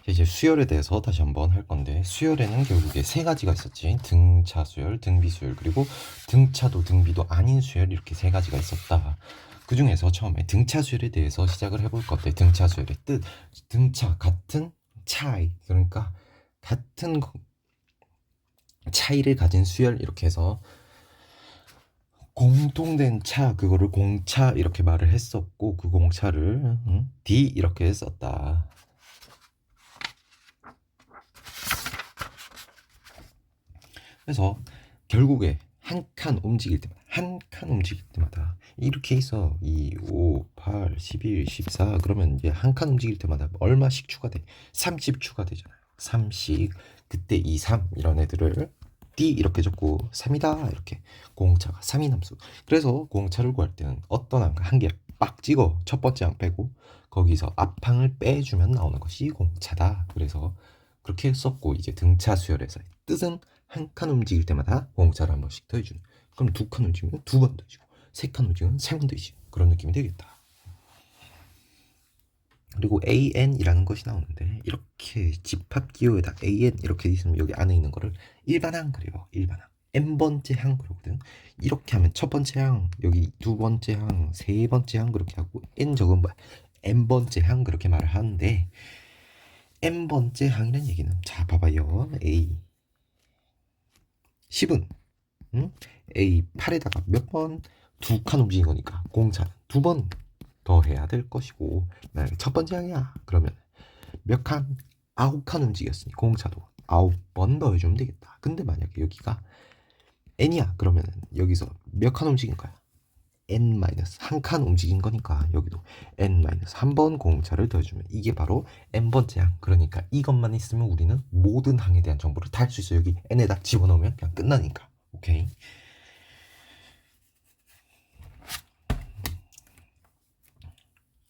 이제 수열에 대해서 다시 한번 할 건데, 수열에는 결국에 세 가지가 있었지. 등차 수열, 등비 수열, 그리고 등차도 등비도 아닌 수열, 이렇게 세 가지가 있었다. 그 중에서 처음에 등차 수열에 대해서 시작을 해볼 건데, 등차 수열의 뜻, 등차 같은 차이, 그러니까 같은 차이를 가진 수열, 이렇게 해서 공통된 차, 그거를 공차 이렇게 말을 했었고, 그 공차를 D 이렇게 썼다. 그래서 결국에 한 칸 움직일 때마다 이렇게 있어. 2, 5, 8, 11, 14. 그러면 이제 한 칸 움직일 때마다 얼마씩 추가돼? 30 추가되잖아요. 3씩. 그때 2, 3 이런 애들을 D 이렇게 적고 3이다 이렇게, 공차가 3인 함수. 그래서 공차를 구할 때는 어떤 한 개 빡 찍어, 첫 번째 항 빼고 거기서 앞항을 빼주면 나오는 것이 공차다. 그래서 그렇게 썼고, 이제 등차 수열에서의 뜻은 한 칸 움직일 때마다 공차를 한 번씩 더해주는. 그럼 두 칸 움직이면 두 번 더해주고, 세 칸 움직이면 세 번 더해주고, 그런 느낌이 되겠다. 그리고 AN이라는 것이 나오는데, 이렇게 집합기호에다 AN 이렇게 있으면 여기 안에 있는 거를 일반항 그래요. 일반항. n번째 항 그러거든. 이렇게 하면 첫 번째 항, 여기 두 번째 항, 세 번째 항 그렇게 하고, n 적은 뭐야? n번째 항 그렇게 말을 하는데, n번째 항이라는 얘기는, 자 봐봐요. A 10은 A 8에다가 몇 번? 두 칸 움직인 거니까 공차는 두 번 더 해야 될 것이고, 만약에 첫 번째 항이야 그러면 몇 칸? 9칸 움직였으니 공차도 9번 더 해주면 되겠다. 근데 만약에 여기가 n이야 그러면 여기서 몇 칸 움직인 거야? n-1칸 움직인 거니까 여기도 n-한 번 공차를 더해주면 이게 바로 n번째 항. 그러니까 이것만 있으면 우리는 모든 항에 대한 정보를 다 할 수 있어. 여기 n에다 집어넣으면 그냥 끝나니까. 오케이.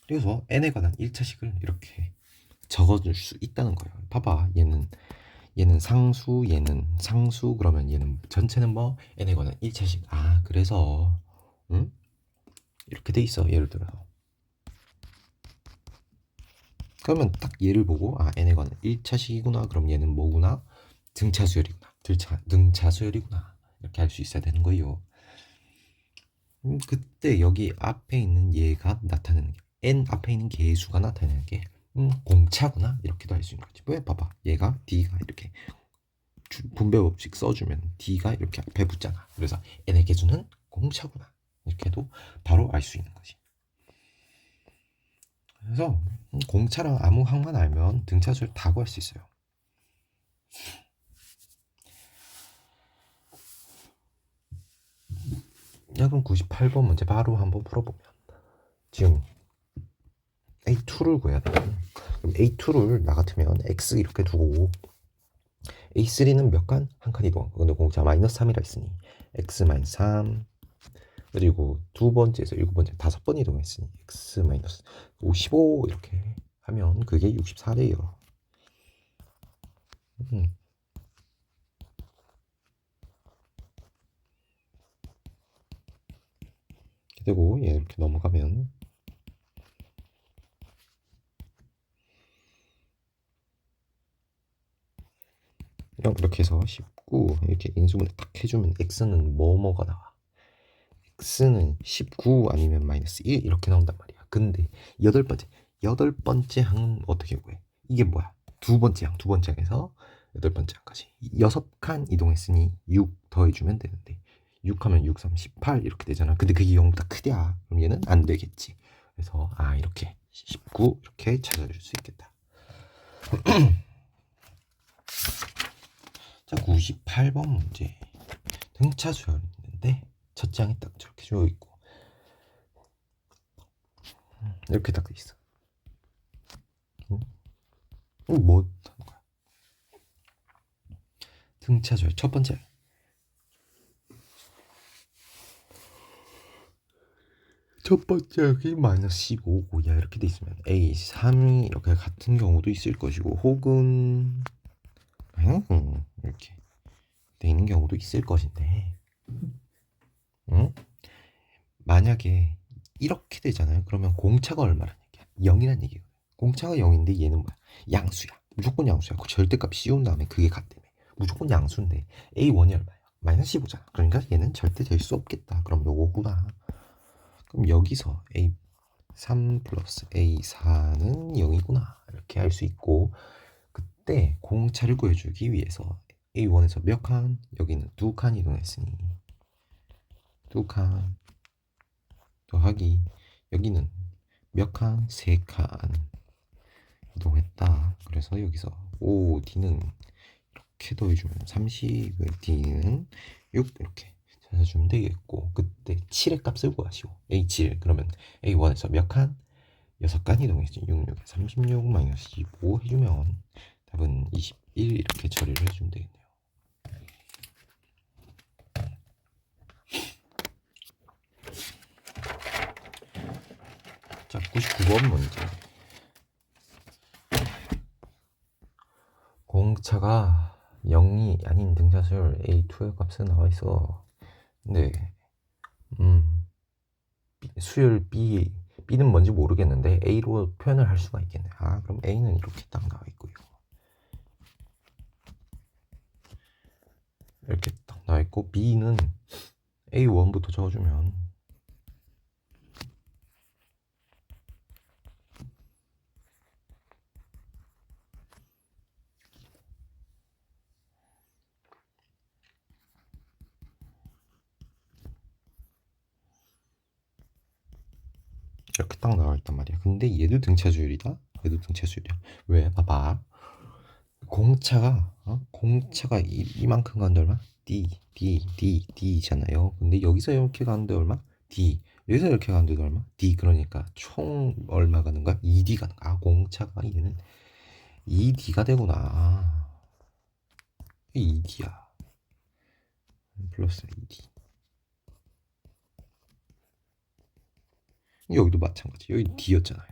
그래서 n에 관한 1차식을 이렇게 적어줄 수 있다는 거예요. 봐봐, 얘는 상수, 얘는 상수. 그러면 얘는 전체는 뭐 n에 관한 1차식. 아, 그래서 이렇게 돼 있어. 예를 들어서 그러면 딱 얘를 보고, 아, n에 관한 1차식이구나. 그럼 얘는 뭐구나? 등차수열이구나. 등차수열이구나. 이렇게 할 수 있어야 되는 거예요. 그때 여기 앞에 있는 얘가 나타내는 게, n 앞에 있는 개수가 나타내는 게 공차구나. 이렇게도 할 수 있는 거지. 왜? 봐봐, 얘가 d가 이렇게 분배 법칙 써주면 d가 이렇게 앞에 붙잖아. 그래서 n의 개수는 공차구나. 이렇게 해도 바로 알 수 있는 거지. 그래서 공차랑 아무 항만 알면 등차수를 다 구할 수 있어요. 야, 그럼 98번 문제 바로 한번 풀어보면, 지금 A2를 구해야 돼. 그럼 A2를 나 같으면 X 이렇게 두고, A3는 몇 칸? 한 칸 이동한 거. 근데 공차 마이너스 3이라 했으니 X 마이너스 3. 그리고 두 번째에서 일곱 번째 5번 이동했으니 X 마이너스 55 이렇게 하면 그게 64돼요. 이렇게 되고, 얘 이렇게 넘어가면 이렇게 해서 19 이렇게 인수분해 딱 해주면 x는 뭐가 나와? x는 19 아니면 마이너스 1 이렇게 나온단 말이야. 근데 여덟 번째 항은 어떻게 구해? 이게 뭐야? 두 번째 항에서 여덟 번째 항까지 6칸 이동했으니 6 더해주면 되는데, 6 하면 6, 3, 18 이렇게 되잖아. 근데 그게 0보다 크냐? 그럼 얘는 안 되겠지. 그래서 이렇게 19 이렇게 찾아줄 수 있겠다. 자, 98번 문제. 등차 수열이 있는데 첫 장이 딱 저렇게 주어 있고 이렇게 딱 돼 있어. 뭐 하는 거야? 등차 수열 첫 번째, 여기 마이너스 15야 이렇게 돼 있으면 A3이 이렇게 같은 경우도 있을 것이고, 혹은 이렇게 돼 있는 경우도 있을 것인데, 만약에 이렇게 되잖아요. 그러면 공차가 얼마라는 얘기야? 0이란 얘기야. 공차가 0인데 얘는 뭐야? 양수야. 무조건 양수야. 그 절대값 씌운 다음에 그게 같다며. 무조건 양수인데 A1이 얼마야? 마이너스 15잖아. 그러니까 얘는 절대 될 수 없겠다. 그럼 요거구나. 그럼 여기서 A3 플러스 A4는 0이구나. 이렇게 할 수 있고, 그때 공차를 구해주기 위해서 A1에서 몇 칸? 여기는 2칸 이동했으니 2칸 더하기 여기는 몇 칸? 3칸 이동했다. 그래서 여기서 O, D는 이렇게 더해주면 30, D는 6 이렇게 찾아주면 되겠고, 그때 7의 값을 구하시오. A7 그러면 A1에서 몇 칸? 6칸 이동했지. 66에 36 마이너스 25 해주면 답은 21 이렇게 처리를 해주면 되겠네요. 자, 99번 문제. 공차가 0이 아닌 등차수열 A2의 값은 나와 있어. 근데 수열 B는 뭔지 모르겠는데 A로 표현을 할 수가 있겠네. 아, 그럼 A는 이렇게 딱 나와 있고요. 이렇게 딱 나와 있고, B는 A1부터 적어주면 이렇게 딱 나와 있단 말이야. 근데 얘도 등차수열이다. 얘도 등차수열이야. 왜? 봐봐. 공차가 이만큼 가는데 얼마? D잖아요. 근데 여기서 이렇게 가는데 얼마? D. 여기서 이렇게 가는데도 얼마? D. 그러니까 총 얼마 가는 거야? 2D 가는 거야. 아, 공차가 얘는 2D가 되구나. 2D야. 플러스 2D. 여기도 마찬가지. 여기 D였잖아요.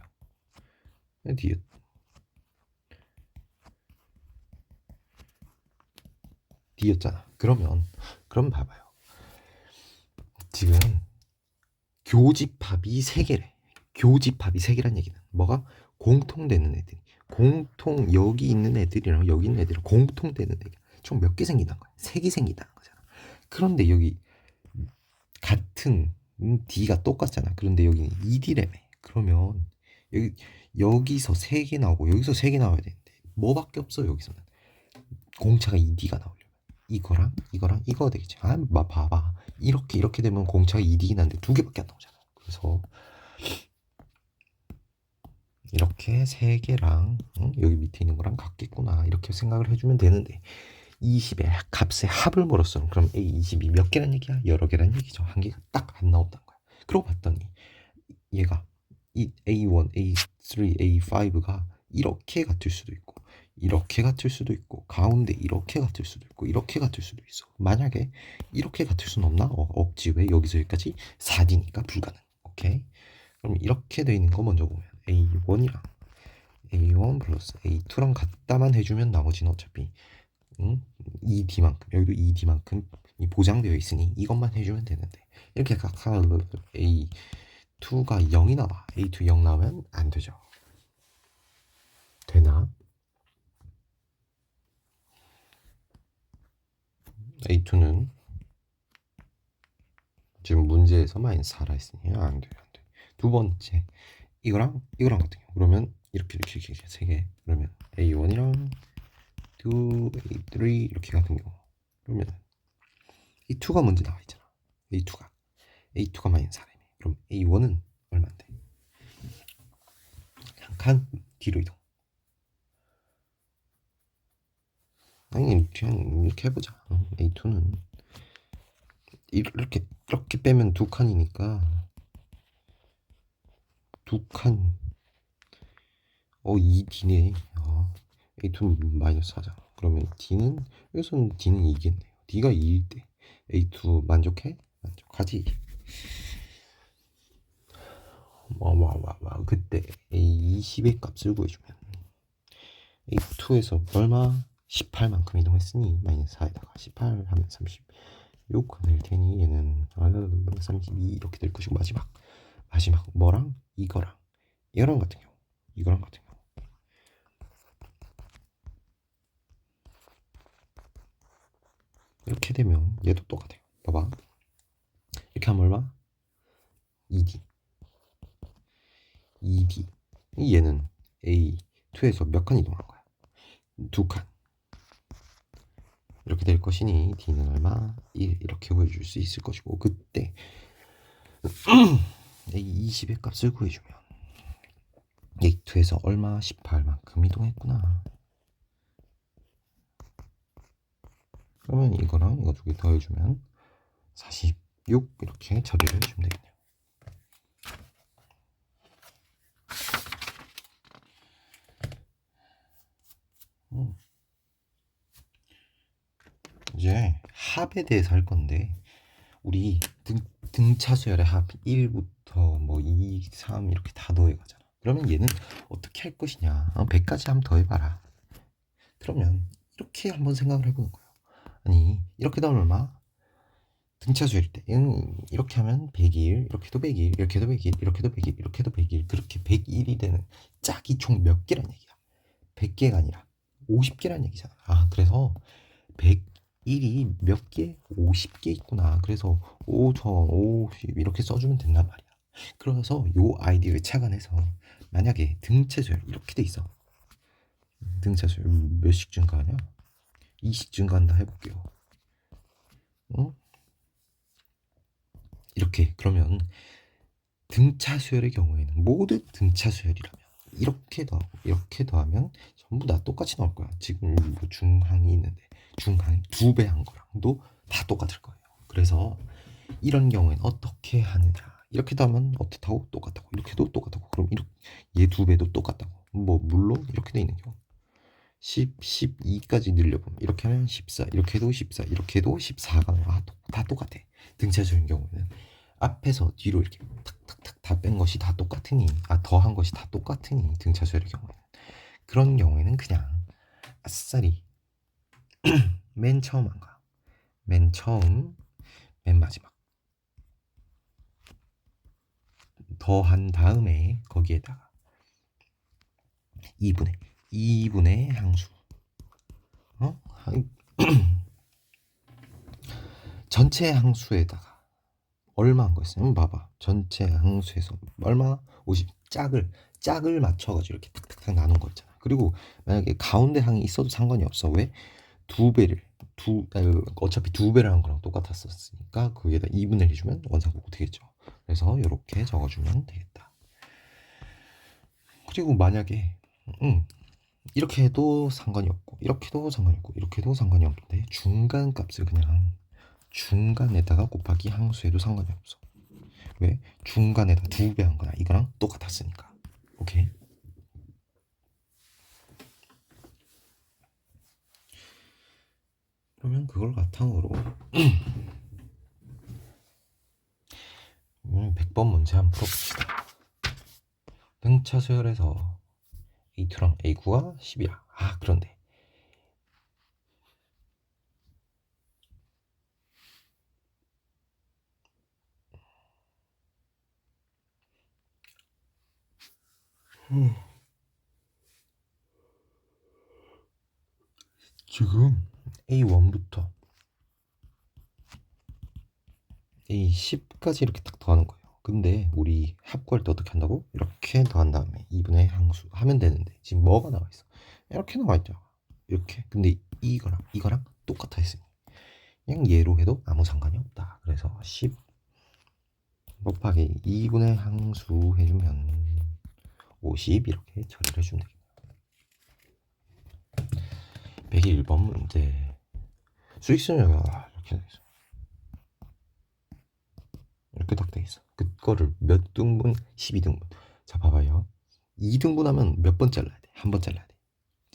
D였잖아. 그럼 봐봐요. 지금 교집합이 3개래. 교집합이 3개란 얘기는 뭐가? 공통되는 애들이. 여기 있는 애들이랑 여기 있는 애들이 공통되는 애들. 총 몇 개 생긴다는 거야? 3개 생긴다는 거잖아. 그런데 여기 같은 D가 똑같잖아. 그런데 여기는 2D래매. 그러면 여기서 3개 나오고 여기서 3개 나와야 되는데 뭐밖에 없어. 여기서는 공차가 2D가 나오려면 이거랑 이거가 되겠지. 아, 봐봐. 이렇게 되면 공차가 2D긴 한데 2개밖에 안 나오잖아. 그래서 이렇게 3개랑 여기 밑에 있는 거랑 같겠구나. 이렇게 생각을 해주면 되는데 20의 값의 합을 물었어. 그럼 A20이 몇 개란 얘기야? 여러 개란 얘기죠. 한 개가 딱 안 나온다는 거야. 그러고 봤더니 얘가 이 A1, A3, A5가 이렇게 같을 수도 있고 이렇게 같을 수도 있고 가운데 이렇게 같을 수도 있고 이렇게 같을 수도 있어. 만약에 이렇게 같을 수는 없나? 없지. 왜? 여기서 여기까지 4D니까 불가능. 오케이? 그럼 이렇게 돼 있는 거 먼저 보면 A1이랑 A1 플러스 A2랑 같다만 해주면 나머지는 어차피 2D만큼 여기도 2D만큼 보장되어 있으니 이것만 해주면 되는데 이렇게 각각 A2가 0이 나와. A2 0 나오면 안 되죠. 되나? A2는 지금 문제에서 마이너스 4라 했으니 안 돼요. 두 번째 이거랑 같은 경우 그러면 이렇게 3개 그러면 A1이랑 2, A3 이렇게 같은 경우 그러면 A2가 먼저 나와 있잖아. A2가 마이너스 4라며. 그럼 A1은 얼마인데? 한 칸 뒤로 이동. 아니 그냥 이렇게 해보자. A2는 이렇게 빼면 2칸이니까 2칸 2D네. A2는 마이너스 4잖아. 그러면 D는 여기서는 D는 2겠네요. D가 2일 때 A2 만족해? 만족하지. 그때 A20의 값을 구해주면 A2에서 얼마? 18만큼 이동했으니 마이너스 4에다가 18 하면 36 될 테니 얘는 32 이렇게 될 것이고 마지막 뭐랑 이거랑 같은 경우 이렇게 되면 얘도 똑같아요. 봐봐. 이렇게 하면 얼마? 2D. 2D. 얘는 A2에서 몇 칸 이동한 거야? 2칸. 이렇게 될 것이니 D는 얼마? 1 이렇게 구해줄 수 있을 것이고 그때 A20의 값을 구해주면 A2에서 얼마? 18만큼 이동했구나. 그러면 이거랑 이거 두 개 더해주면 46 이렇게 처리를 해주면 되겠네요. 이제 합에 대해서 할 건데 우리 등차 수열의 합 1부터 뭐 2, 3 이렇게 다 더해가잖아. 그러면 얘는 어떻게 할 것이냐? 100까지 한번 더해봐라. 그러면 이렇게 한번 생각을 해보는 거예요. 아니 이렇게 더하면 얼마? 등차 수열일 때 이렇게 하면 101, 이렇게도 101, 이렇게도 101, 이렇게도 101, 이렇게도 101 그렇게 101이 되는 짝이 총 몇 개란 얘기야? 100개가 아니라 50개란 얘기잖아. 그래서 101이 몇 개? 50개 있구나. 그래서 5050 이렇게 써주면 된단 말이야. 그래서 요 아이디어에 착안해서 만약에 등차수열 이렇게 돼 있어. 등차수열 몇씩 증가하냐? 2씩 증가한다 해볼게요. 이렇게 그러면 등차 수열의 경우에는 모두 등차 수열이라면 이렇게 더하고 이렇게 더하면 전부 다 똑같이 나올 거야. 지금 뭐 중항이 있는데 중항이 2배 한 거랑도 다 똑같을 거예요. 그래서 이런 경우에는 어떻게 하느냐? 이렇게 더하면 어떻다고? 똑같다고. 이렇게도 똑같다고. 그럼 이렇게 얘 2배도 똑같다고. 뭐 물론 이렇게 돼 있는 경우 10, 12까지 늘려보면 이렇게 하면 14, 이렇게 해도 14, 이렇게 해도 14가 나와. 다 똑같아. 등차수열인 경우에는 앞에서 뒤로 이렇게 탁탁탁 다 뺀 것이 다 똑같으니 더한 것이 다 똑같으니 등차수열의 경우에는 그런 경우에는 그냥 아싸리 맨 처음 한 거야. 맨 처음 맨 마지막 더한 다음에 거기에다가 2분의 항수 전체 항수에다가 얼마 한 거였어요? 봐봐. 전체 항수에서 얼마? 50 짝을 맞춰가지고 이렇게 탁탁탁 나눈 거 있잖아. 그리고 만약에 가운데 항이 있어도 상관이 없어. 왜? 어차피 2배를 한 거랑 똑같았었으니까 거기에다 2분의 1 해주면 원상복구 되겠죠. 그래서 이렇게 적어주면 되겠다. 그리고 만약에 이렇게 해도 상관이 없고 이렇게 해도 상관이 없고 이렇게 해도 상관이 없는데 중간 값을 그냥 중간에다가 곱하기 항수해도 상관이 없어. 왜? 중간에다 2배 한 거나 이거랑 똑같았으니까. 오케이? 그러면 그걸 바탕으로 100번 문제 한번 풀어봅시다. 등차 수열에서 A2랑 A9가 10이야. 그런데 지금 A1부터 A10까지 이렇게 딱 더하는 거예요. 근데 우리 합구할 때 어떻게 한다고? 이렇게 더한 다음에 2분의 항수 하면 되는데 지금 뭐가 나와 있어? 이렇게 나와 있죠. 이렇게. 근데 이거랑 똑같아 있으니 그냥 얘로 해도 아무 상관이 없다. 그래서 10 곱하기 2분의 항수 해주면 50 이렇게 처리를 해주면 되겠네요. 101번 문제 수익순위가 이렇게 돼 있어. 이렇게 딱 돼 있어. 그거를 몇 등분? 12등분. 자 봐봐요. 2등분 하면 몇 번 잘라야 돼? 한 번 잘라야 돼.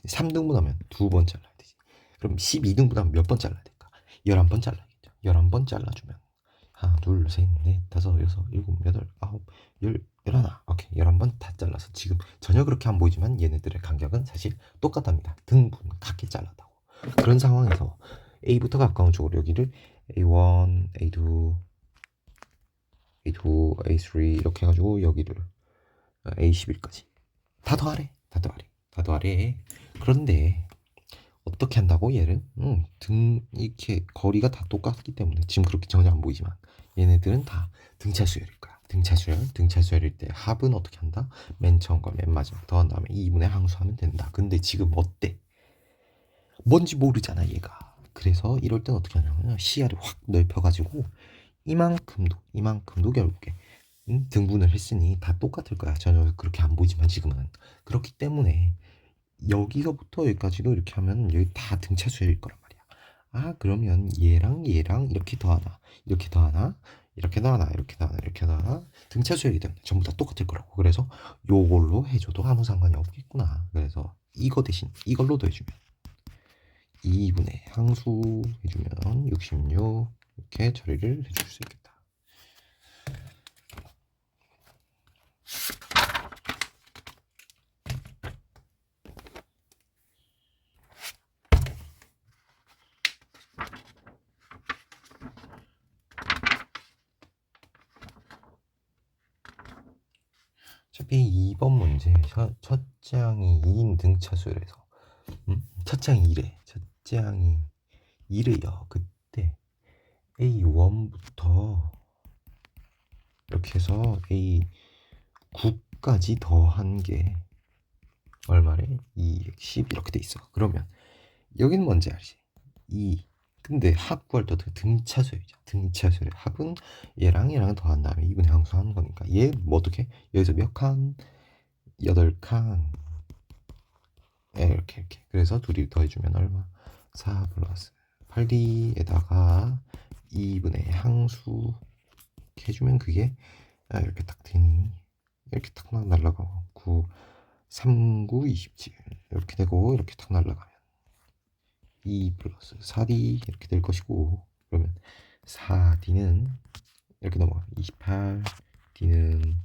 3등분 하면 2번 잘라야 되지. 그럼 12등분 하면 몇 번 잘라야 될까? 11번 잘라야겠죠. 11번 잘라주면 하나, 둘, 셋, 넷, 다섯, 여섯, 일곱, 여덟, 아홉, 열, 열하나. 오케이. 11번 다 잘라서 지금 전혀 그렇게 안 보이지만 얘네들의 간격은 사실 똑같답니다. 등분 같게 잘랐다고. 그런 상황에서 A부터 가까운 쪽으로 여기를 A1, A2, A2, A3 이렇게 해가지고 여기를 A11까지 다 더하래. 그런데 어떻게 한다고 얘를? 등 이렇게 거리가 다 똑같기 때문에 지금 그렇게 전혀 안 보이지만 얘네들은 다 등차 수열일 거야. 등차 수열일 때 합은 어떻게 한다? 맨 처음과 맨 마지막 더한 다음에 2분의 항수하면 된다. 근데 지금 어때? 뭔지 모르잖아 얘가. 그래서 이럴 땐 어떻게 하냐면 시야를 확 넓혀가지고 이만큼도 결국에 등분을 했으니 다 똑같을 거야. 전혀 그렇게 안 보이지만 지금은 그렇기 때문에 여기서부터 여기까지도 이렇게 하면 여기 다 등차 수열일 거란 말이야. 아 그러면 얘랑 이렇게 더하나 이렇게 더하나 이렇게 더하나 이렇게 더하나 이렇게 더하나 등차 수열이 되면 전부 다 똑같을 거라고. 그래서 요걸로 해줘도 아무 상관이 없겠구나. 그래서 이거 대신 이걸로 더해주면 2분의 항수 해주면 66 이렇게 처리를 해줄 수 있겠다. 어차피 2번 문제 첫 장이 2인 등차수열에서 첫 장이 2래. 첫째 항이 2래요. 그때 A1부터 이렇게 해서 A9까지 더한 게 얼마래? 210 이렇게 돼 있어. 그러면 여기는 뭔지 알지? 2 근데 합 구할 때 어떻게 등차수열이죠. 등차수열의 합은 얘랑 더한 다음에 2분의 항수하는 거니까 얘 뭐 어떻게? 여기서 몇 칸? 8칸 이렇게 그래서 둘이 더해주면 얼마? 4 플러스 8D에다가 2분의 항수 이렇게 해주면 그게 이렇게 딱 되니 이렇게 딱 날라가고 9 3 9 27 이렇게 되고 이렇게 딱 날라가면 2 플러스 4D 이렇게 될 것이고 그러면 4D는 이렇게 넘어가 28 D는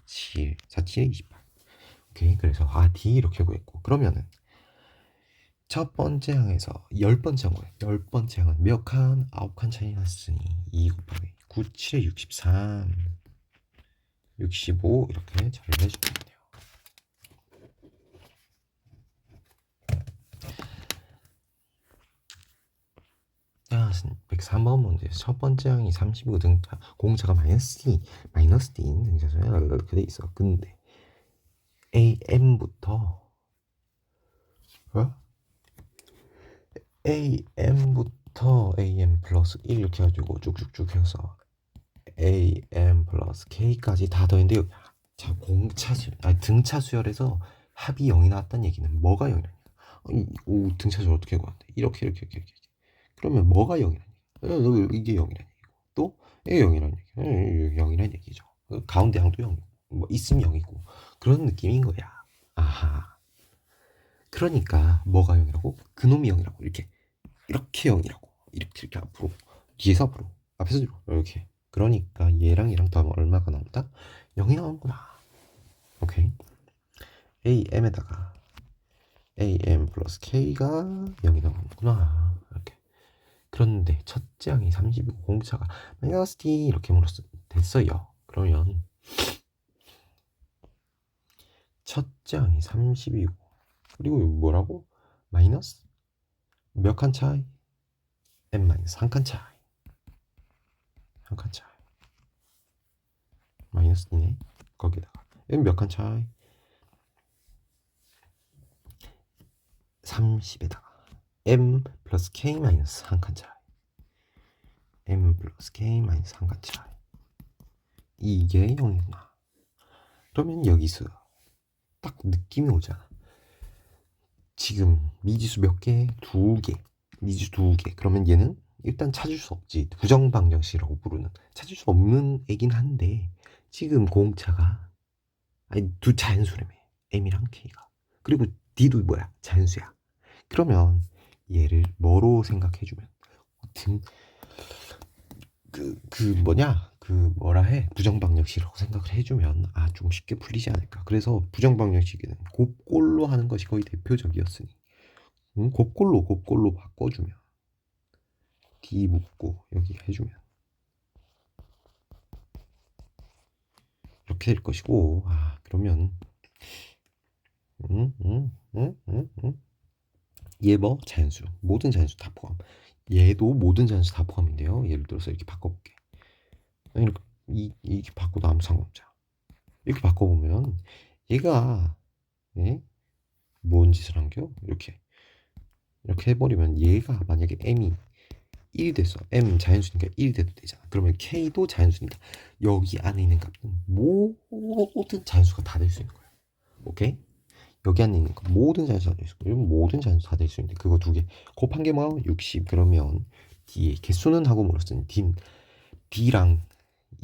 7 4, 7에 28 오케이 그래서 D 이렇게 구했고 그러면은 첫 번째 항에서 10번째 항 거예요. 10번째 항은 몇 칸? 9칸 차이 났으니 2 곱하기 9, 7에 63 65 이렇게 처리를 해주면 돼요. 자, 103번 문제. 첫 번째 항이 35 등차, 공차가 마이너스 D인 등차수야 이렇게 돼 있어. 근데 AM부터 AM 플러스 1 이렇게 해가지고 쭉쭉쭉 해서 AM 플러스 K까지 다 더했는데 자 공차수열, 아니 등차수열에서 합이 0이 나왔다는 얘기는 뭐가 0이라냐? 오 등차수열 어떻게 구하는데? 이렇게. 그러면 뭐가 0이라는 얘기야? 이게 0이라는 얘기고 또 이게 0이라는 얘기야. 0이라는 얘기죠. 가운데 항도 0, 뭐 있으면 0이고 그런 느낌인 거야. 아하. 그러니까 뭐가 0이라고? 그놈이 0이라고 이렇게 0이라고 이렇게 앞으로 뒤에서 앞으로 앞에서 뒤로 이렇게 그러니까 얘랑 더하면 얼마가 나온다? 0이 나오는구나. 오케이. AM에다가 AM 플러스 K가 0이 나오는구나. 이렇게. 그런데 첫째 항이 30이고 공차가 마이너스 D 이렇게 됐어요. 그러면 첫째 항이 30이고 그리고 뭐라고? 마이너스 몇 칸 차이? M 마이너스 한 칸 차이. 한 칸 차이. 마이너스 D네. 거기다가 M 몇 칸 차이? 30에다가 M 플러스 K 마이너스 한 칸 차이. M 플러스 K 마이너스 한 칸 차이. 이게 0이구나. 그러면 여기서 딱 느낌이 오잖아. 지금 미지수 몇 개? 2개. 미지수 2개. 그러면 얘는 일단 찾을 수 없지. 부정방정식이라고 부르는. 찾을 수 없는 애긴 한데 지금 공차가 아니 두 자연수라며. M이랑 K가. 그리고 D도 뭐야? 자연수야. 그러면 얘를 뭐로 생각해주면 등 뭐라 해 부정방정식이라고 생각을 해주면 좀 쉽게 풀리지 않을까. 그래서 부정방정식에는 곱골로 하는 것이 거의 대표적이었으니 곱골로 바꿔주면 D 묶고 여기 해주면 이렇게 될 것이고 그러면 얘 뭐 자연수, 모든 자연수 다 포함. 얘도 모든 자연수 다 포함인데요. 예를 들어서 이렇게 바꿔볼게. 이렇게 이렇게 바꿔도 아무 상관없죠. 이렇게 바꿔보면 얘가 예? 뭔 짓을 한겨? 이렇게 해버리면 얘가 만약에 m이 1이 됐어. m 자연수니까 1이 돼도 되잖아. 그러면 k도 자연수니까 여기 안에 있는 값은 모든 자연수가 다 될 수 있는 거야. 오케이? 여기 안에 있는 거 모든 자연수 다 될 수 있고 이런 모든 자연수 다 될 수 있는데 그거 두 개 곱한 게 뭐? 60. 그러면 D의 개수는 하고 물었으니 D랑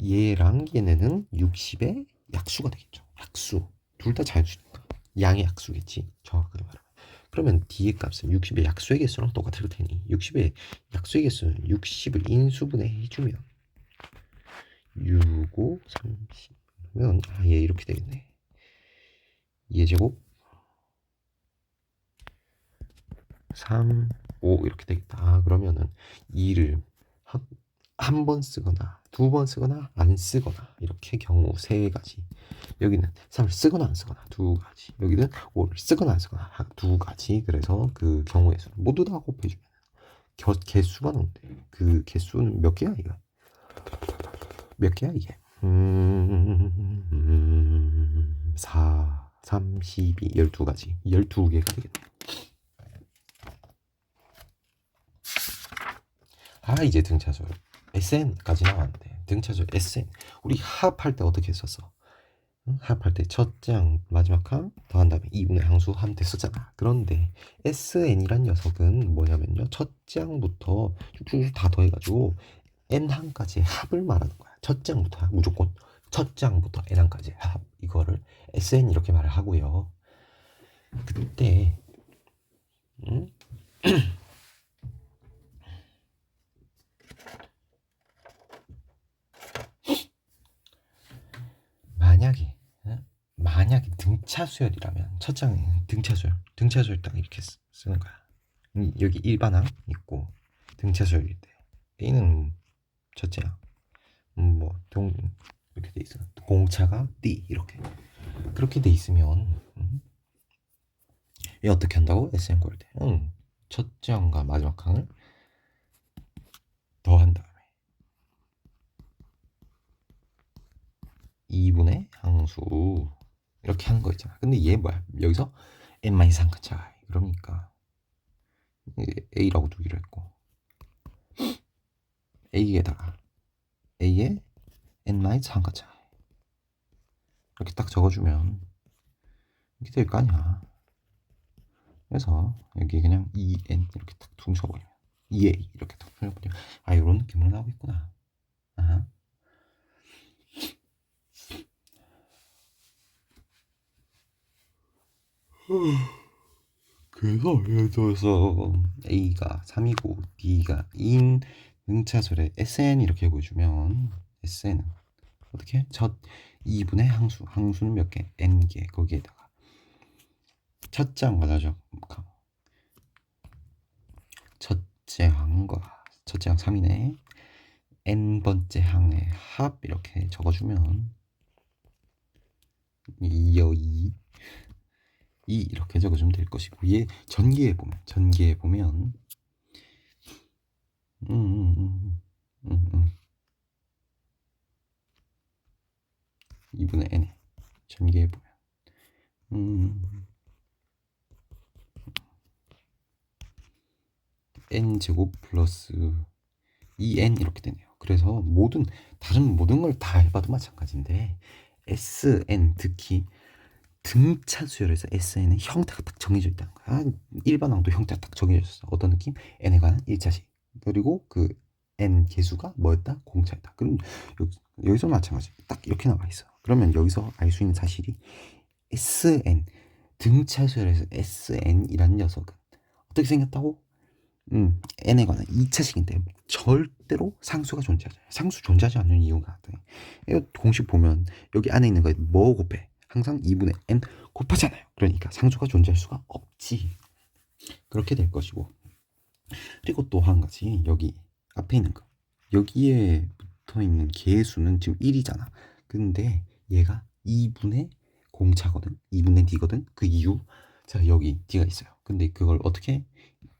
얘랑 얘네는 60의 약수가 되겠죠. 약수. 둘 다 자연수니까. 양의 약수겠지. 정확하게 말하면. 그러면 D의 값은 60의 약수의 개수랑 똑같을 테니 60의 약수의 개수는 60을 인수분해 해주면 6, 5, 30 그러면 얘 이렇게 되겠네. 2제곱 3, 5 이렇게 되겠다. 그러면은 2를 한 번 쓰거나 두 번 쓰거나 안 쓰거나 이렇게 경우 세 가지. 여기는 3을 쓰거나 안 쓰거나 두 가지. 여기는 5를 쓰거나 안 쓰거나 두 가지. 그래서 그 경우의 수를 모두 다 곱해주면 개수가 나온대. 그 개수는 몇 개야 이거? 몇 개야 이게? 4, 3, 12, 12가지. 12개가 되겠네. 이제 등차수 SN까지 나왔는데 등차수 SN 우리 합할 때 어떻게 했었어? 합할 때 첫 장 마지막 함 더한 다음에 2분의 항수 하면 됐었잖아. 그런데 SN이란 녀석은 뭐냐면요, 첫 장부터 쭉쭉 다 더해가지고 N항까지의 합을 말하는 거야. 첫 장부터 무조건 첫 장부터 N항까지의 합, 이거를 SN 이렇게 말을 하고요. 그때 만약에 등차수열이라면 첫 장에 등차수열 딱 이렇게 쓰는 거야. 여기 일반항 있고 등차수열일 때 A는 첫째항, 뭐동 이렇게 돼 있어. 공차가 D 이렇게 그렇게 돼 있으면 얘 어떻게 한다고? SN 구할 때 첫째 항과 마지막 항을 더한 다음에 2분의 항수 이렇게 하는 거 있잖아. 근데 얘 뭐야? 여기서 n-3칸 차이. 그러니까 a라고 두기로 했고 a에다가 a에 n-3칸 차이 이렇게 딱 적어주면 이렇게 될 거 아니야. 그래서 여기 그냥 2n 이렇게 딱 퉁쳐버리면 2a 이렇게 딱 퉁쳐버리면 이런 느낌으로 나오고 있구나. 아하. 그래서 예를 들어서 A가 3이고 B가 2인 등차수에 SN 이렇게 보여주면 SN은 어떻게? 첫 2분의 항수는 몇 개? N개. 거기에다가 첫째 항과 첫째 항과 첫째 항 3이네. N번째 항의 합 이렇게 적어주면 2여 2 이렇게 적어주면 될 것이고, 얘 전기에 보면 2분의 n 전기에 보면 n 제곱 플러스 2n 이렇게 되네요. 그래서 다른 모든 걸 다 해봐도 마찬가지인데 SN 특히 등차 수열에서 SN의 형태가 딱 정해져 있다는 거야. 일반항도 형태가 딱 정해져 있어. 어떤 느낌? n에 관한 1차식. 그리고 그 n 개수가 뭐였다? 공차였다. 그럼 여기서 마찬가지. 딱 이렇게 나와 있어. 그러면 여기서 알 수 있는 사실이 SN 등차 수열에서 SN이란 녀석은 어떻게 생겼다고? n에 관한 2차식인데 절대로 상수가 존재하지 않아요. 상수 존재하지 않는 이유가 이 공식 보면 여기 안에 있는 거에 뭐 곱해? 항상 2분의 n 곱하잖아요. 그러니까 상수가 존재할 수가 없지. 그렇게 될 것이고, 그리고 또 한 가지, 여기 앞에 있는 거, 여기에 붙어 있는 개수는 지금 1이잖아. 근데 얘가 2분의 공차거든, 2분의 d거든. 그 이유, 자 여기 d가 있어요. 근데 그걸 어떻게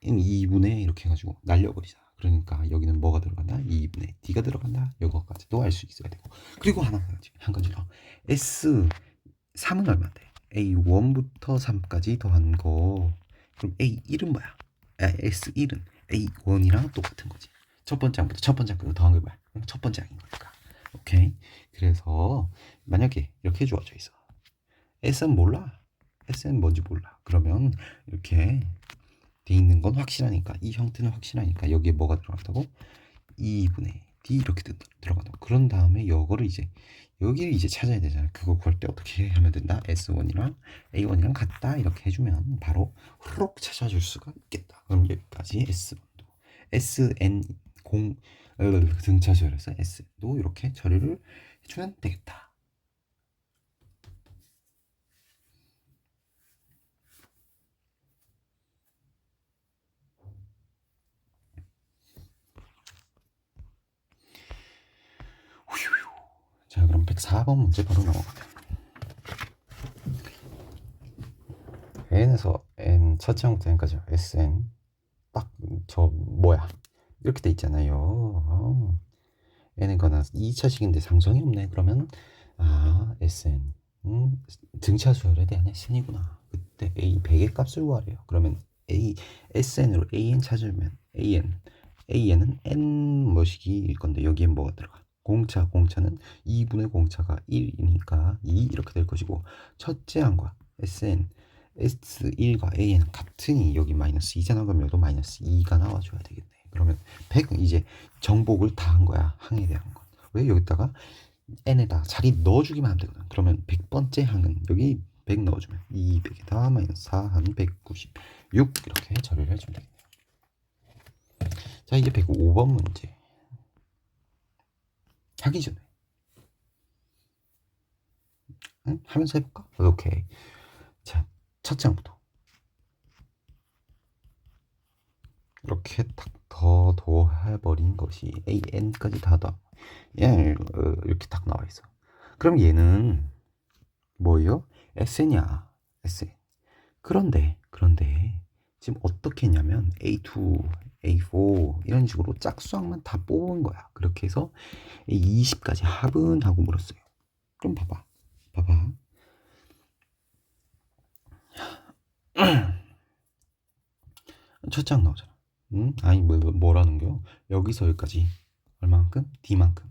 2분의 이렇게 해가지고 날려버리자. 그러니까 여기는 뭐가 들어간다? 2분의 D가 들어간다. 이거까지도 알 수 있어야 되고. 그리고 한 가지 더. S3은 얼마인데? A1부터 3까지 더한 거. 그럼 A1은 뭐야? S1은 A1이랑 똑같은 거지. 첫 번째 항부터 더한 게 뭐야? 첫 번째 항인 거니까. 오케이. 그래서 만약에 이렇게 주어져 있어. S는 몰라. S는 뭔지 몰라. 그러면 이렇게 돼 있는 건 확실하니까, 이 형태는 확실하니까 여기에 뭐가 들어간다고? 2분의 D 이렇게 들어간다고. 그런 다음에 이거를 이제 여기를 이제 찾아야 되잖아. 그거 구할 때 어떻게 하면 된다? S1이랑 A1이랑 같다 이렇게 해주면 바로 후룩 찾아줄 수가 있겠다. 그럼 여기까지 S1도 SN 공 등차수열에서 S도 이렇게 처리를 해주면 되겠다. 자, 그럼 104번 문제 바로 넘어가자. n에서 n 첫째 항부터 n까지 sn 딱 저 뭐야 이렇게 돼 있잖아요. n은 거나 2차식인데 상성이 없네. 그러면 sn 등차 수열에 대한 sn이구나. 그때 a 100의 값을 구하래요. 그러면 a sn으로 an 찾으면 an은 n 뭐식일 건데 여기에 뭐가 들어가? 공차는 2분의 공차가 1이니까 2 이렇게 될 것이고, 첫째 항과 S1과 A는 같으니 여기 마이너스 2잖아. 그럼 여기도 마이너스 2가 나와줘야 되겠네. 그러면 100은 이제 정복을 다 한 거야. 항에 대한 건. 왜 여기다가 n에다 자리 넣어주기만 하면 되거든. 그러면 100번째 항은 여기 100 넣어주면 200에다 마이너스 4 한 196 이렇게 처리를 해주면 되겠네요. 자, 이제 105번 문제 하기 전에 하면서 해볼까? 오케이. 자, 첫 장부터 이렇게 딱 더 도해버린 것이 AN까지 다 더. 이렇게 딱 나와 있어. 그럼 얘는 뭐예요? SN이야. SN. 그런데 지금 어떻게 했냐면 A2, A4 이런 식으로 짝수항만 다 뽑은 거야. 그렇게 해서 20까지 합은 하고 물었어요. 그럼 봐봐. 첫 장 나오잖아. 아니 뭐라는 거요? 여기서 여기까지 얼마만큼? D만큼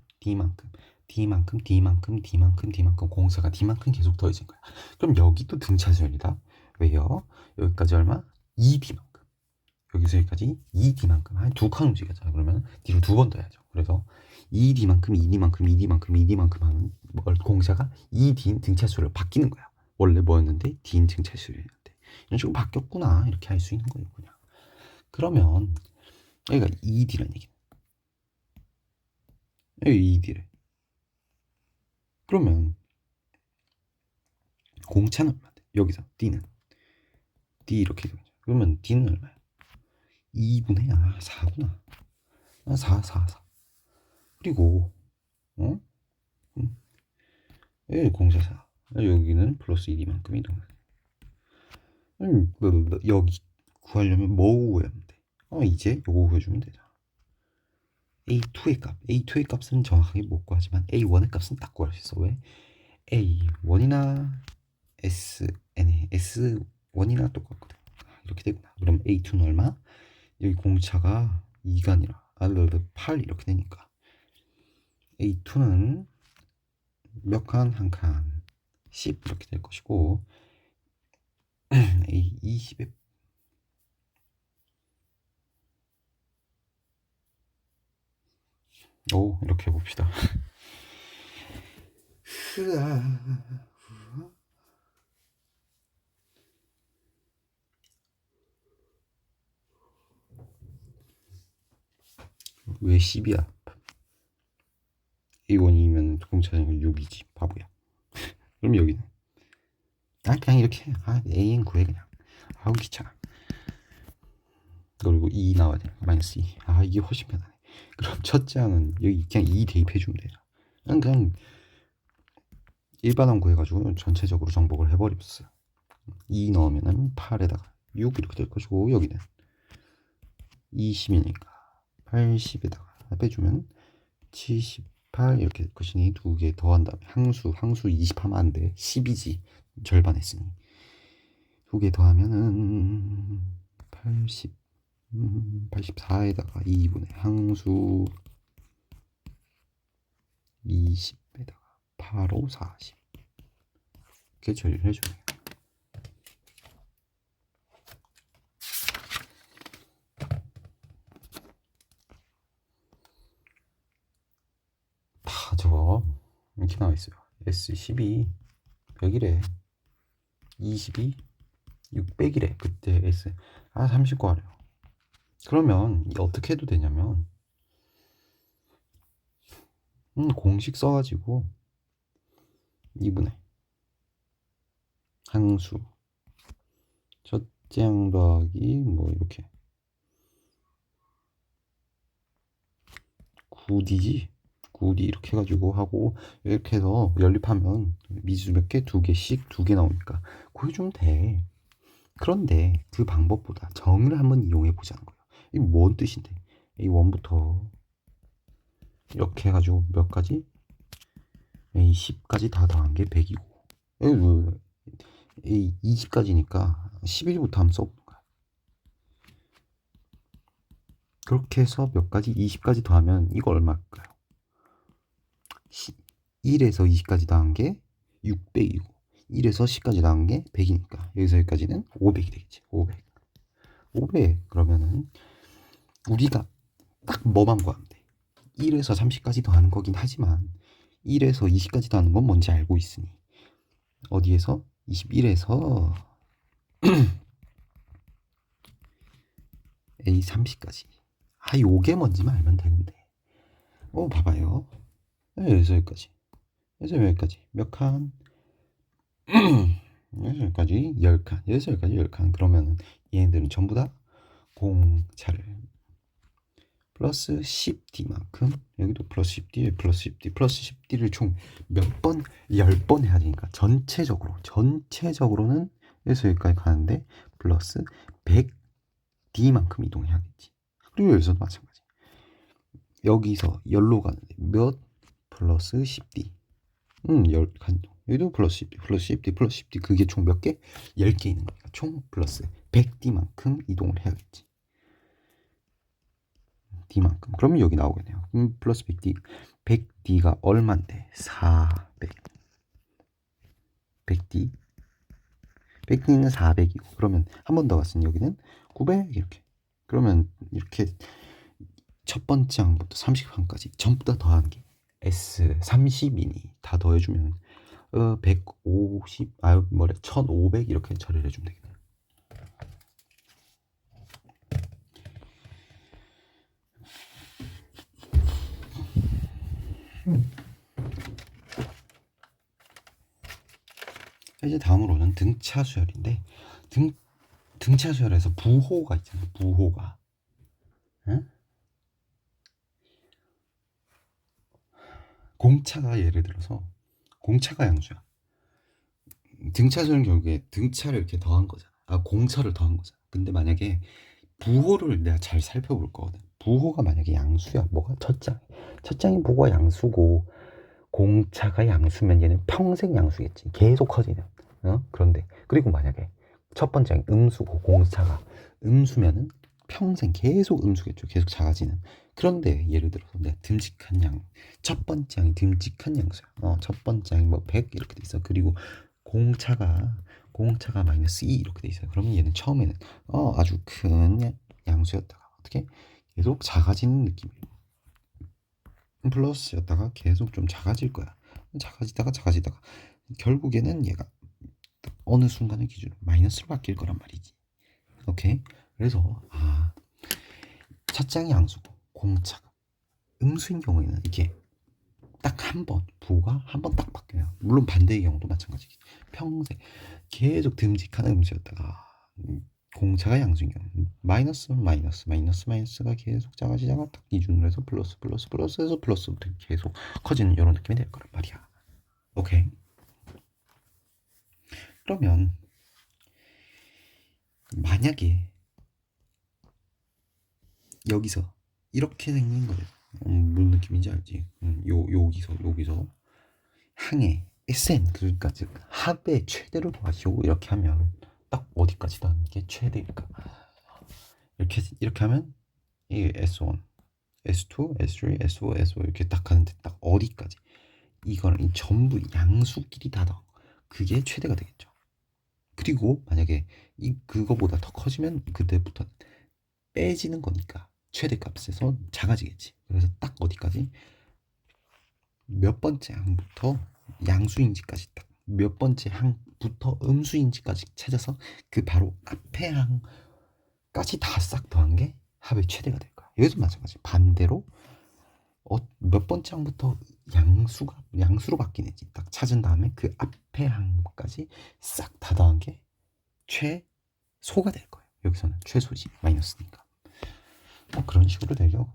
공사가 D만큼 계속 더해진 거야. 그럼 여기도 등차수열이다. 왜요? 여기까지 얼마? 2D만큼. 여기서 여기까지 2D만큼 한 두 칸 움직였잖아. 그러면 D를 두 번 더해야죠. 그래서 2D만큼 하면 공사가 2D 등차수열로 바뀌는 거야. 원래 뭐였는데 D 등차수열이었는데 이런 식으로 바뀌었구나. 이렇게 할 수 있는 거예요. 그냥. 그러면 여기가 2D라는 얘기는 여기 2D래. 그러면 공차는 얼마인데? 여기서 D는 D 이렇게 되죠. 그러면 D는 얼마야? 2분의 4구나. 4. 그리고 여기 공차 4. 여기는 플러스 1이만큼 이동. 여기 구하려면 뭐 구하면 돼? 이제 요거 구해주면 되잖아. A2의 값은 정확하게 못 구하지만 A1의 값은 딱 구할 수 있어. 왜? A1이나 S1이나 똑같거든. 이렇게 되구나. 그럼 A2는 얼마? 여기 공차가 2가 아니라 8 이렇게 되니까 A2는 몇 칸? 한 칸 10 이렇게 될 것이고 A20에 이렇게 해봅시다. 왜 10이야? A1이면 공차는 6이지 바보야. 그럼 여기는 그냥 이렇게 AN 구해 그냥. 귀찮아. 그리고 2 나와야 돼. 마이너스 2. 이게 훨씬 편하네. 그럼 첫째 항은 여기 그냥 2 대입해주면 되잖아. 그냥 일반항 구해가지고 전체적으로 정복을 해버렸어요. 2 넣으면은 8에다가 6 이렇게 될 것이고, 여기는 20이니까 80에다가 빼주면 78 이렇게 될 것이니 두 개 더한 다음에 항수 20 하면 안 돼. 10이지. 절반 했으니. 두 개 더하면은 80 84에다가 2분의 항수 20에다가 8, 5, 40 이렇게 처리를 해주네요. 다 저거 이렇게 나와 있어요. S12 100이래. 22 600이래. 그때 S 39하래요. 그러면 어떻게 해도 되냐면 공식 써가지고 2분의 항수 첫째 항 더하기 뭐 이렇게 9D지 9D 이렇게 해가지고 하고 이렇게 해서 연립하면 미수 몇 개? 2개씩 2개 나오니까 그게 돼. 그런데 그 방법보다 정을 한번 이용해 보자는 거예요. 이게 뭔 뜻인데? 이 원부터 이렇게 해가지고 몇 가지? 이 10까지 다 더한 게 100이고 이 20까지니까 11부터 한번 써보는 거야. 그렇게 해서 몇 가지? 20까지 더하면 이거 얼마일까요? 1에서 20까지 더한 게 600이고 1에서 10까지 더한 게 100이니까 여기서 여기까지는 500이 되겠지. 500 그러면은 우리가 딱 뭐만 구하면 돼. 1에서 30까지 더하는 거긴 하지만 1에서 20까지 더하는 건 뭔지 알고 있으니 어디에서? 21에서 A30까지 요게 뭔지만 알면 되는데 봐봐요. 여기서 여기까지 여기서 여기까지 몇 칸? 여기서 여기까지 10칸 여기서 여기까지 10칸 그러면 얘네들은 전부 다 공차를 플러스 10D만큼 여기도 플러스 10D 플러스 10D 플러스 10D를 총 몇 번? 10번 해야 되니까 전체적으로는 여기서 여기까지 가는데 플러스 100D만큼 이동해야겠지. 그리고 여기서도 마찬가지. 여기서 열로 가는데 몇 플러스 10D 10칸 여기도 플러스 10D 플러스 10D 플러스 10D 그게 총 몇 개? 10개 있는 거니까 총 플러스 100D만큼 이동을 해야겠지. D만큼. 그러면 여기 나오겠네요. 플러스 100D. 100D가 얼만데? 400. 100D. 100D는 400이고. 그러면 한 번 더 갔으니 여기는 900 이렇게. 그러면 이렇게 첫 번째 항부터 30항까지 전부 다 더한 게 S30이니 다 더해주면 150, 1500 이렇게 처리를 해주면 되겠네요. 이제 다음으로는 등차 수열인데 등차 수열에서 부호가 있잖아요. 부호가. 응? 공차가 예를 들어서 공차가 양수야. 등차 수열은 결국에 등차를 이렇게 더한 거잖아. 공차를 더한 거잖아. 근데 만약에 부호를 내가 잘 살펴볼 거거든. 부호가 만약에 양수야. 뭐가? 첫장이 부호가 양수고 공차가 양수면 얘는 평생 양수겠지. 계속 커지는. 그런데 그리고 만약에 첫 번째 음수고 공차가 음수면은 평생 계속 음수겠죠. 계속 작아지는. 그런데 예를 들어서 내가 듬직한 첫 번째 양이 듬직한 양수야. 첫 번째 양이 뭐 100 이렇게 돼 있어. 그리고 공차가 마이너스 2 이렇게 돼 있어요. 그러면 얘는 처음에는 아주 큰 양수였다가 어떻게 계속 작아지는 느낌이에요. 플러스였다가 계속 좀 작아질 거야. 작아지다가 결국에는 얘가 어느 순간을 기준으로 마이너스로 바뀔 거란 말이지. 오케이. 그래서 첫장이 양수고 공차가 음수인 경우에는 이게 딱 한 번 부호가 한 번 딱 바뀌어요. 물론 반대의 경우도 마찬가지지. 평생 계속 듬직한 음수였다가 공차가 양수인 경우 마이너스가 계속 작아지다가 딱 기준으로 해서 플러스에서 플러스부터 계속 커지는 이런 느낌이 될 거란 말이야. 오케이. 그러면 만약에 여기서 이렇게 생긴 거예요. 무슨 느낌인지 알지? 여기서 항의 SN, 그러니까 즉 합의 최대를 구하시고 이렇게 하면 딱 어디까지 나는 게 최대일까? 이렇게 하면 이 S1, S2, S3, S4, S5 이렇게 딱 가는데 딱 어디까지? 이거는 이 전부 양수끼리 다 넣어. 그게 최대가 되겠죠. 그리고 만약에 그거보다 더 커지면 그때부터 빼지는 거니까 최대값에서 작아지겠지. 그래서 딱 어디까지? 몇 번째 항부터 양수인지까지 딱 몇 번째 항부터 음수인지까지 찾아서 그 바로 앞에 항까지 다 싹 더한 게 합의 최대가 될 거야. 여기도 마찬가지. 반대로 몇 번째 항부터 양수로 바뀌는지 딱 찾은 다음에 그 앞에 항까지 싹 다 더한 게 최소가 될 거예요. 여기서는 최소지, 마이너스니까. 그런 식으로 되려고.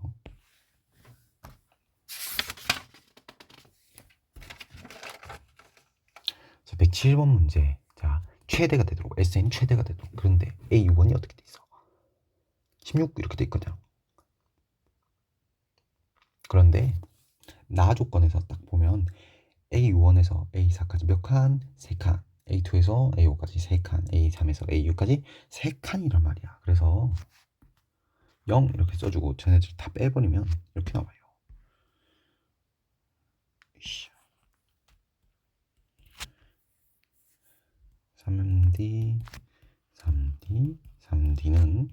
자, 107번 문제. 자, 최대가 되도록, SN 최대가 되도록. 그런데 A1이 어떻게 돼 있어? 16 이렇게 돼 있거든. 그런데 나 조건에서 딱 보면 A1에서 A4까지 몇 칸? 3칸. A2에서 A5까지 3칸. A3에서 A6까지 3칸이란 말이야. 그래서 0 이렇게 써주고 쟤네들 다 빼버리면 이렇게 나와요. 3D, 3D, 3D는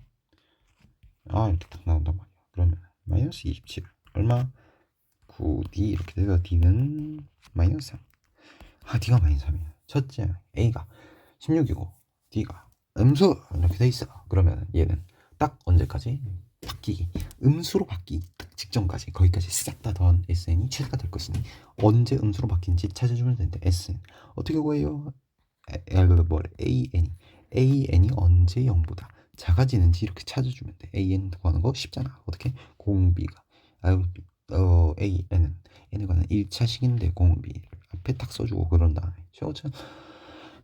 이렇게 딱 나온단 말이야. 그러면 마이너스 27 얼마? 9D 이렇게 돼서 D는 마이너스 3. D가 마이너스 3이야. 첫째 A가 16이고 D가 음수 이렇게 돼 있어. 그러면 얘는 딱 언제까지? 바뀌기, 음수로 바뀌기 딱 직전까지, 거기까지 싹 다 더한 SN이 최대가 될 것이니 언제 음수로 바뀐지 찾아주면 되는데 SN 어떻게 구해요? AN이 언제 0보다 작아지는지 이렇게 찾아주면 돼. AN 구하는 거 쉽잖아. 어떻게? 공비가 AN은 N에 관한 1차식인데 공비를 앞에 딱 써주고 그런 다음에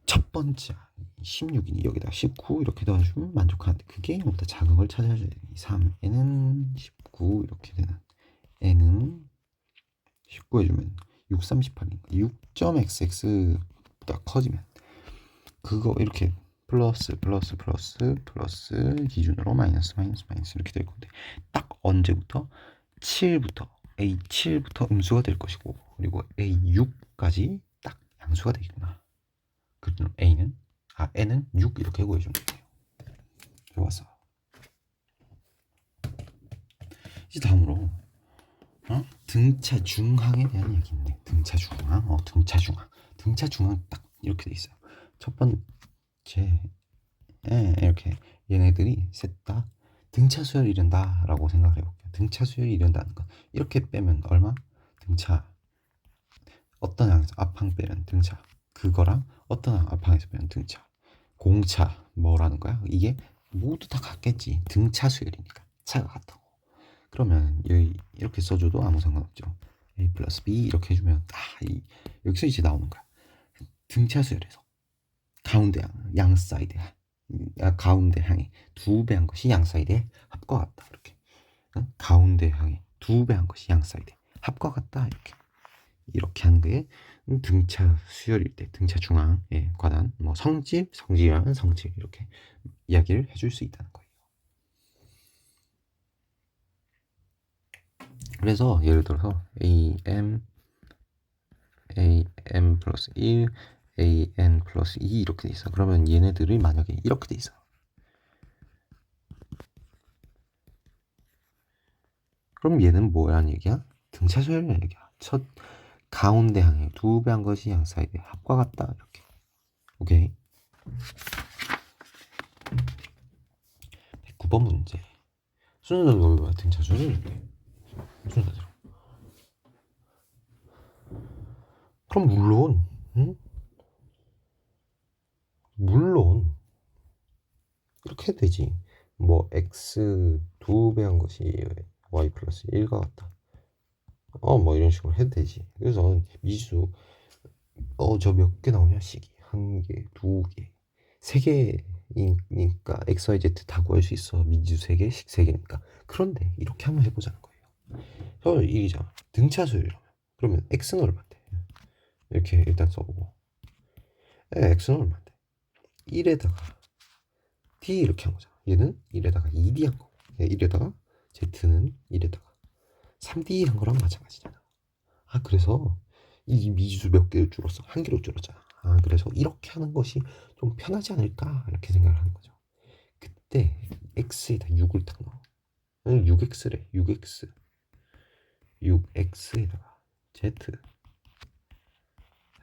첫 번째 16이니 여기다 19 이렇게 넣어주면 만족하는데 그게 0보다 작은 걸 찾아줘야 돼. 3N은 19 이렇게 되는 N은 19 해주면 6, 38이니까 6.xx보다 커지면 그거 이렇게 플러스 기준으로 마이너스 이렇게 될 건데 딱 언제부터? 7부터 A7부터 음수가 될 것이고 그리고 A6까지 딱 양수가 되겠구나. 그럼 N은 6 이렇게 구해주면 돼요. 좋았어. 이제 다음으로 등차 중항에 대한 이야기인데 등차 중항 딱 이렇게 돼 있어요. 첫 번째 이렇게 얘네들이 셋 다 등차 수열이 이른다 라고 생각을 해볼게요. 등차 수열이 이른다는 건 이렇게 빼면 얼마? 등차 어떤 항에서 앞항 빼면 등차 그거랑 어떤 앞항에서 빼면 등차 공차 뭐라는 거야? 이게 모두 다 같겠지. 등차 수열이니까 차가 같다고. 그러면 여기 이렇게 써줘도 아무 상관없죠. A 플러스 B 이렇게 해주면 여기서 이제 나오는 거야. 등차 수열에서 가운데 양 사이드 가운데 항이 2배 한 것이 양 사이드의 합과 같다. 이렇게 가운데 항이 2배 한 것이 양 사이드 합과 같다. 이렇게 하는 게 등차 수열일 때 등차 중앙에 관한 뭐 성질이라면 성질 이렇게 이야기를 해줄 수 있다는 거예요. 그래서 예를 들어서 AM 플러스 1 AN 플러스 2 이렇게 돼 있어. 그러면 얘네들이 만약에 이렇게 돼 있어. 그럼 얘는 뭐라는 얘기야? 등차 수열이라는 얘기야. 첫 가운데 항에 2배 한 것이 양 사이드 합과 같다. 이렇게. 오케이. 109번 문제. 순서대로 등차 수열인데. 순서대로. 그럼 물론 이렇게 되지. 뭐 x 2배 한 것이 y 플러스 1과 같다. 뭐 이런 식으로 해도 되지. 그래서 미수 저 몇 개 나오냐? 식이 1개, 2개, 3개 3개니까 XYZ 다 구할 수 있어. 미지수 3개, 식 3개니까. 그런데 이렇게 한번 해보자는 거예요. 저 1이잖아. 등차수열이라면. 그러면 X는 얼마인데? 이렇게 일단 써보고. X는 얼마인데? 1에다가 D 이렇게 한 거잖아. 얘는 1에다가 2D 한 거고. 1에다가 Z는 1에다가 3D 한 거랑 마찬가지잖아. 아, 그래서 이 미지수 몇 개로 줄었어? 한 개로 줄었잖아. 아, 그래서 이렇게 하는 것이 좀 편하지 않을까? 이렇게 생각을 하는 거죠. 그때 x에다 6을 딱 넣어. 6x래. 6x. 6x에다가 z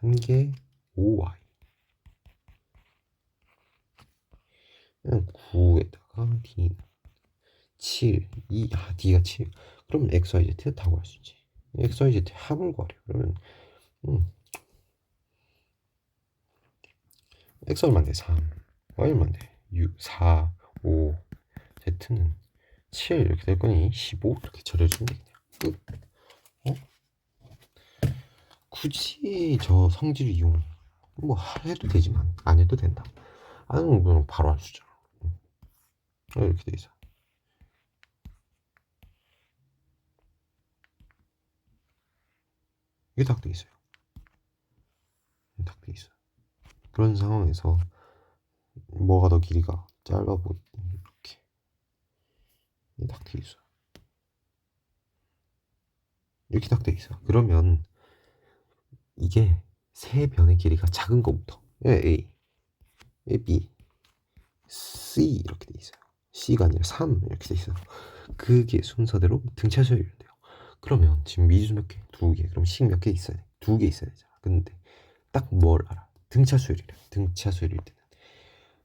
1개 5y. 9에다가 d는 7, 2, d가 7. 그러면 x, y, z 다 구할 수 있지. x, y, z 합을 구하래. 그러면 x 얼마인데? 3. y 얼마인데? 6, 4, 5. z는 7 이렇게 될 거니 15 이렇게 처리해주면 되겠네요. 끝. 굳이 저 성질 이용 뭐 해도 되지만 안 해도 된다. 하는 건 바로 할 수 있잖아. 이렇게 돼 있어. 이게 딱 돼 있어요. 딱 돼 있어. 그런 상황에서 뭐가 더 길이가 짧아 보이니 이렇게 딱 돼 있어. 이렇게 딱 돼 있어. 그러면 이게 세 변의 길이가 작은 것부터 A, B, C 이렇게 돼 있어요. C가 아니라 3 이렇게 돼 있어요. 그게 순서대로 등차수열이 돼요. 그러면 지금 미지수 몇 개? 2개. 그럼 식 몇 개 있어야 돼? 2개 있어야 되잖아. 근데 딱 뭘 알아? 등차수열이래. 등차수열일 때는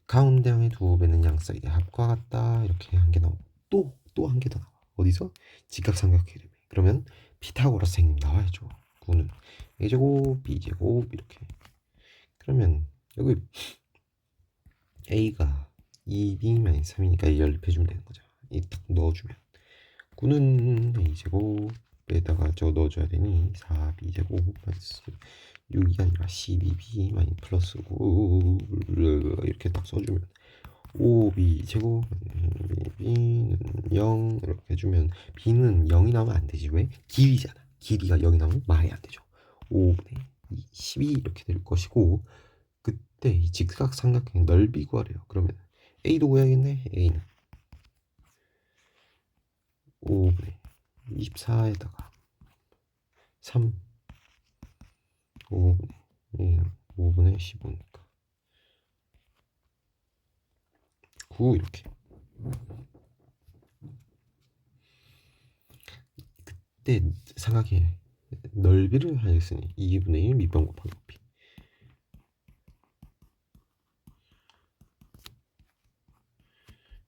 가운데 항의 2배는 양 사이의 합과 같다. 이렇게 한 개 나오고 또 한 개 더 나와. 어디서? 직각삼각형이래. 그러면 피타고라스 행 나와야죠. 9는 a제곱 b제곱 이렇게. 그러면 여기 a가 2b-3이니까 이 연립해주면 되는 거죠. 이 딱 넣어주면 9는 a제곱에다가 저 넣어줘야 되니 4b제곱 마이너스 6이 아니라 12b 마이너스 플러스 9 이렇게 딱 써주면 5b제곱 b는 0 이렇게 해주면 b는 0이 나오면 안 되지. 왜? 길이잖아. 길이가 0이 나오면 말이 안 되죠. 5분의 12 이렇게 될 것이고, 그때 이 직각삼각형의 넓이 구하래요. 그러면 a도 구해야겠네. a는 5분의 24에다가 3 5분의 15니까 9 이렇게. 그때 삼각형의 넓이를 하였으니 2분의 1 밑변 곱하기 높이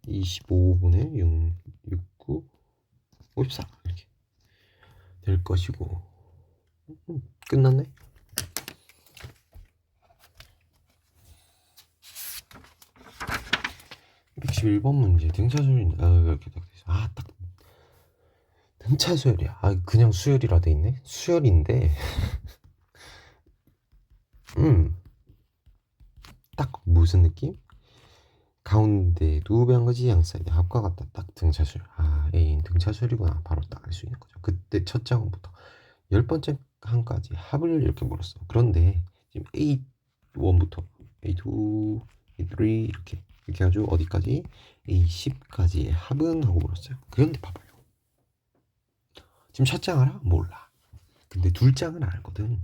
25분의 6, 9, 54 이렇게 될 것이고. 끝났네. 111번 문제 등차수열이 이렇게 딱 돼있어. 딱 등차수열이야. 그냥 수열이라 돼 있네. 수열인데 딱 무슨 느낌? 가운데 2배 한 거지. 양 사이드 합과 같다. 딱 등차수열. A인 등차수열이구나. 바로 딱 알 수 있는 거죠. 그때 첫 장부터 10번째 항까지 합을 이렇게 물었어. 그런데 지금 A1부터 A2, A3 이렇게 해가지고 어디까지? A10까지의 합은 하고 물었어요. 그런데 봐봐요. 지금 첫 장 알아? 몰라. 근데 둘 장은 알거든.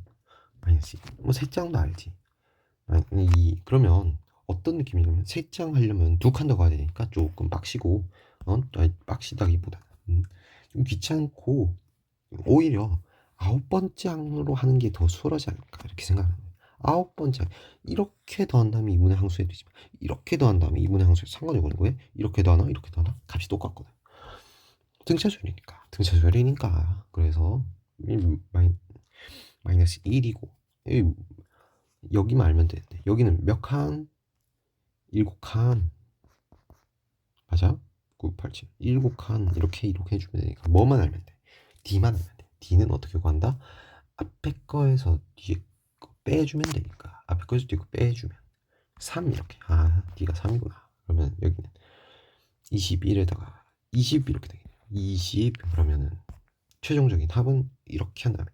마이너스 뭐 세 장도 알지. 그러면 어떤 느낌이냐면 세 장 하려면 두 칸 더 가야 되니까 조금 빡시고, 빡시다기보다는 좀 귀찮고, 오히려 9번장으로 하는 게 더 수월하지 않을까 이렇게 생각합니다. 9번장 이렇게 더한 다음에 2분의 항수에 되지만 이렇게 더한 다음에 2분의 항수에 상관이 없는 거예요. 이렇게 더하나 이렇게 더하나 값이 똑같거든. 등차수열이니까 그래서 마이너스 1이고 여기만 알면 되는데 여기는 몇 칸? 7칸 맞아? 9, 8, 7 7칸 이렇게 해주면 되니까 뭐만 알면 돼. D만 알면 돼. D는 어떻게 구한다? 앞에 거에서 뒤에 거 빼주면 되니까 앞에 거에서 뒤에 거 빼주면 3 이렇게. D가 3이구나. 그러면 여기는 21에다가 20 이렇게 되겠네요. 20 그러면은 최종적인 합은 이렇게 한 다음에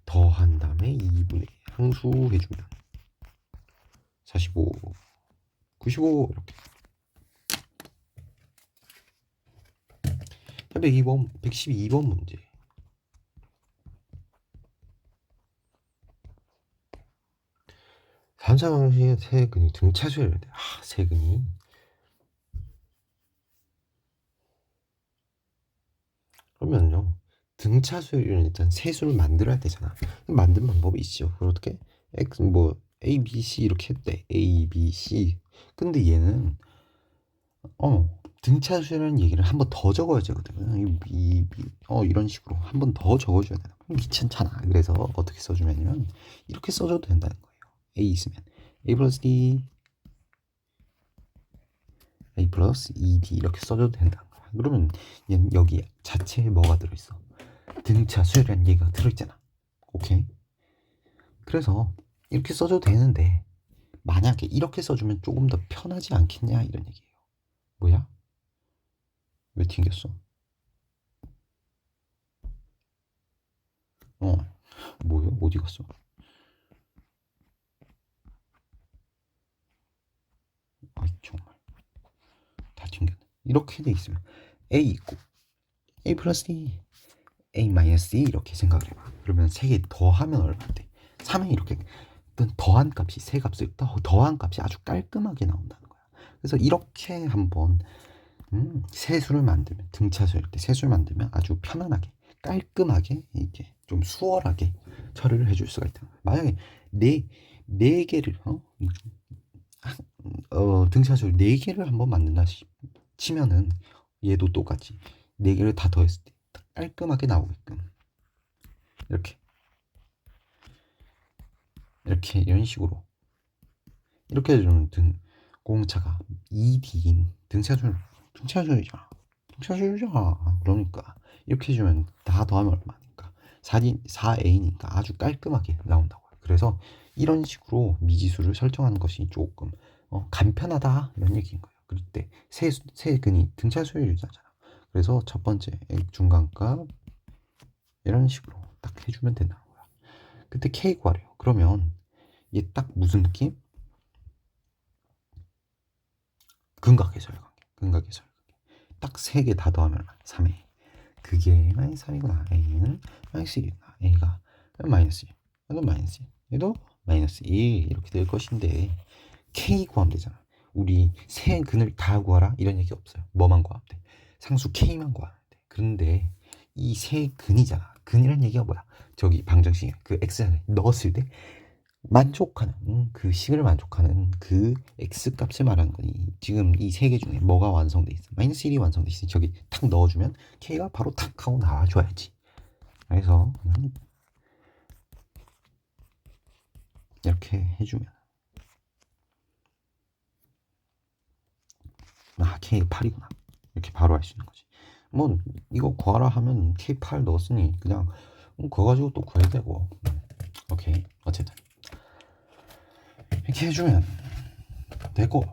더한 다음에 2분의 항수해주면 45, 95 이렇게. 102번, 112번 문제. 삼삼항식의 세근이 등차수열을 돼. 세근이. 그러면요. 등차수열은 일단 세수를 만들어야 되잖아. 만든 방법이 있죠. 그걸 어떻게? X 뭐 A, B, C 이렇게 했대. A, B, C. 근데 얘는 등차수열이라는 얘기를 한 번 더 적어야 되거든. 이런 식으로 한 번 더 적어줘야 되나? 귀찮잖아. 그래서 어떻게 써주냐면 이렇게 써줘도 된다는 거예요. A 있으면 A 플러스 D, A 플러스 ED 이렇게 써줘도 된다는 거야. 그러면 얘는 여기 자체에 뭐가 들어있어? 등차수열이라는 얘기가 들어있잖아. 오케이? 그래서 이렇게 써줘도 되는데 만약에 이렇게 써주면 조금 더 편하지 않겠냐 이런 얘기예요. 뭐야? 왜 튕겼어? 뭐야? 어디 갔어? 정말 다 튕겼네. 이렇게 돼 있으면 A 있고 A 플러스 D, A 마이너스 D 이렇게 생각을 해봐. 그러면 3개 더하면 얼마인데? 3에 이렇게 더한 값이 세 값을 더한 값이 아주 깔끔하게 나온다는 거야. 그래서 이렇게 한번 세수를 만들면 등차수일 때 세수를 만들면 아주 편안하게 깔끔하게 이렇게 좀 수월하게 처리를 해줄 수가 있다. 만약에 네 개를 등차수를 4개를 한번 만든다 치면은 얘도 똑같이 4개를 다 더했을 때 깔끔하게 나오게끔 이렇게 이런 식으로 이렇게 해주면 공차가 2D인 등차수열이잖아. 그러니까 이렇게 해주면 다 더하면 얼마니까 4A니까 아주 깔끔하게 나온다고요. 그래서 이런 식으로 미지수를 설정하는 것이 조금 간편하다 이런 얘기인 거예요. 그럴 때 세근이 등차수열이잖아. 그래서 첫 번째 중간값 이런 식으로 딱 해주면 된다는 거야. 그때 K 구하래요. 그러면 얘 딱 무슨 느낌? 근각해서요. 근각해서요. 딱 3개 다 더하면 3A. 그게 마이너스 3이구나. A는 마이너스 1이구나. A가 마이너스 1. 얘도 마이너스 1. 얘도 마이너스 1. 이렇게 될 것인데 K 구하면 되잖아. 우리 세 근을 다 구하라 이런 얘기 없어요. 뭐만 구하면 돼? 상수 K만 구하면 돼. 그런데 이 세 근이잖아. 근이란 얘기가 뭐야? 저기 방정식에 그 X 안에 넣었을 때 만족하는 그 식을 만족하는 그 x 값을 말하는 거니. 지금 이 세 개 중에 뭐가 완성돼 있어? 마이너스 1이 완성돼 있으니 저기 탁 넣어주면 k가 바로 탁 하고 나와줘야지. 그래서 이렇게 해주면 k 8이구나 이렇게 바로 알 수 있는 거지. 뭐 이거 구하라 하면 k 8 넣었으니 그냥 그거 가지고 또 구해야 되고. 오케이 어쨌든 이렇게 해주면 되고